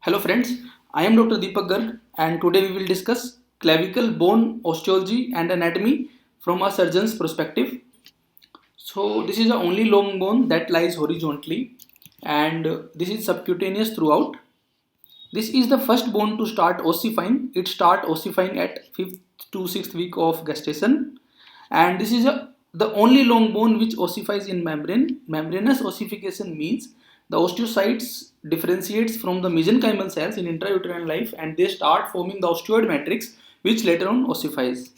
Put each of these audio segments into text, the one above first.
Hello friends, I am Dr. Deepak Garg and today we will discuss clavicle bone osteology and anatomy from a surgeon's perspective. So this is the only long bone that lies horizontally and this is subcutaneous throughout. This is the first bone to start ossifying. It starts ossifying at 5th to 6th week of gestation and this is the only long bone which ossifies in membrane. Membranous ossification means the osteocytes differentiates from the mesenchymal cells in intrauterine life and they start forming the osteoid matrix which later on ossifies.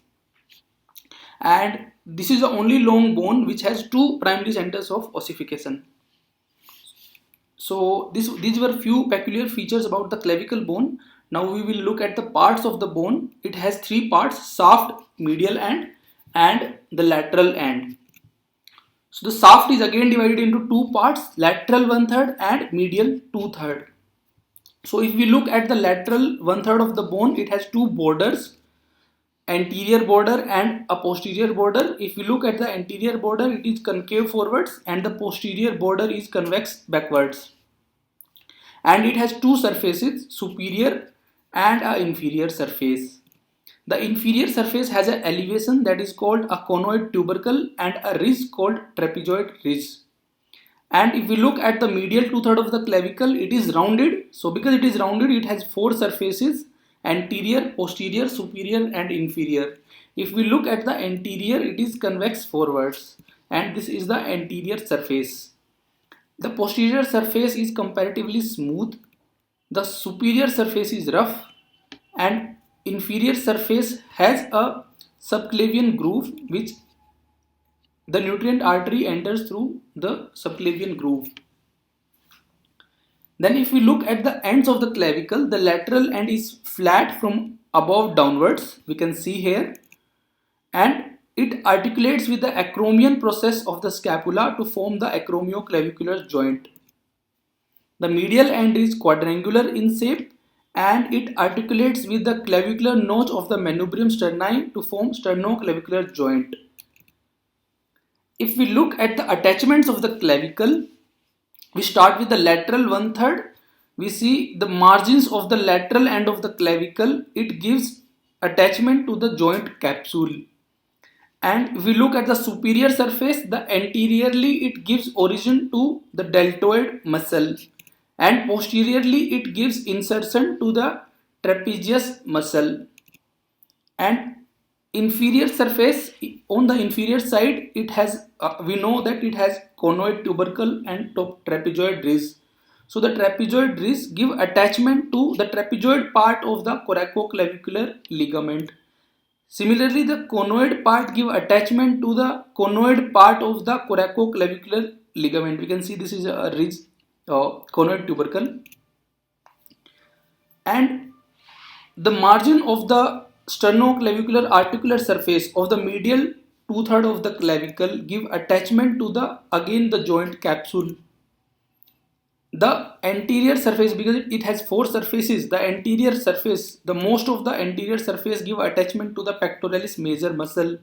And this is the only long bone which has two primary centers of ossification. So these were few peculiar features about the clavicle bone. Now we will look at the parts of the bone. It has three parts: shaft, medial end and the lateral end. So the shaft is again divided into two parts, lateral 1/3 and medial 2/3. So if we look at the lateral 1/3 of the bone, it has two borders, anterior border and a posterior border. If we look at the anterior border, it is concave forwards and the posterior border is convex backwards. And it has two surfaces, superior and an inferior surface. The inferior surface has an elevation that is called a conoid tubercle and a ridge called trapezoid ridge. And if we look at the medial 2/3 of the clavicle, it is rounded. So because it is rounded, it has four surfaces: anterior, posterior, superior and inferior. If we look at the anterior, it is convex forwards and this is the anterior surface. The posterior surface is comparatively smooth. The superior surface is rough and inferior surface has a subclavian groove which the nutrient artery enters through the subclavian groove. Then if we look at the ends of the clavicle, the lateral end is flat from above downwards, we can see here, and it articulates with the acromion process of the scapula to form the acromioclavicular joint. The medial end is quadrangular in shape and it articulates with the clavicular notch of the manubrium sterni to form sternoclavicular joint. If we look at the attachments of the clavicle, we start with the lateral 1/3. We see the margins of the lateral end of the clavicle. It gives attachment to the joint capsule. And if we look at the superior surface, the anteriorly it gives origin to the deltoid muscle and posteriorly it gives insertion to the trapezius muscle. And inferior surface, on the inferior side, it has we know that it has conoid tubercle and trapezoid ridge. So the trapezoid ridge give attachment to the trapezoid part of the coracoclavicular ligament. Similarly, the conoid part give attachment to the conoid part of the coracoclavicular ligament. We can see this is a ridge, conoid tubercle. And the margin of the sternoclavicular articular surface of the medial 2/3 of the clavicle give attachment to the joint capsule. The anterior surface, because it has four surfaces, the anterior surface, the most of the anterior surface give attachment to the pectoralis major muscle.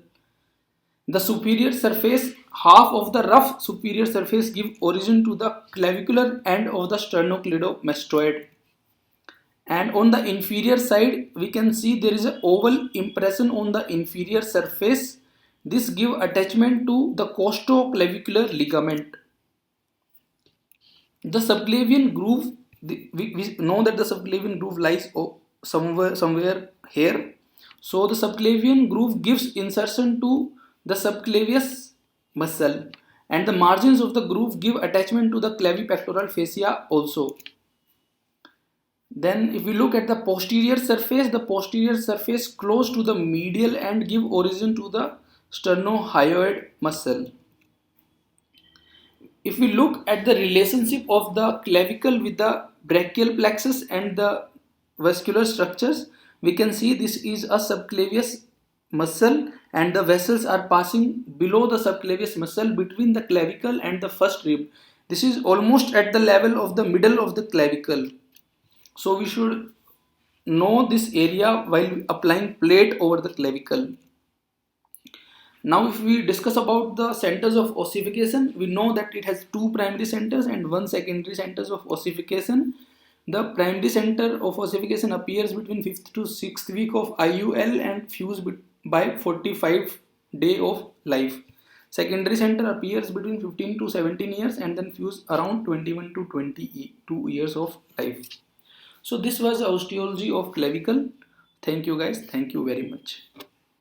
The superior surface, half of the rough superior surface give origin to the clavicular end of the sternocleidomastoid. And on the inferior side, we can see there is an oval impression on the inferior surface. This give attachment to the costoclavicular ligament. The subclavian groove, we know that the subclavian groove lies somewhere here. So the subclavian groove gives insertion to the subclavius muscle and the margins of the groove give attachment to the clavipectoral fascia also. Then if we look at the posterior surface close to the medial end give origin to the sternohyoid muscle. If we look at the relationship of the clavicle with the brachial plexus and the vascular structures, we can see this is a subclavius muscle and the vessels are passing below the subclavius muscle between the clavicle and the first rib. This is almost at the level of the middle of the clavicle. So we should know this area while applying plate over the clavicle. Now if we discuss about the centers of ossification, we know that it has two primary centers and one secondary centers of ossification. The primary center of ossification appears between 5th to 6th week of IUL and fuse by 45 day of life. Secondary center appears between 15 to 17 years and then fuse around 21 to 22 years of life. So this was osteology of clavicle. Thank you guys. Thank you very much.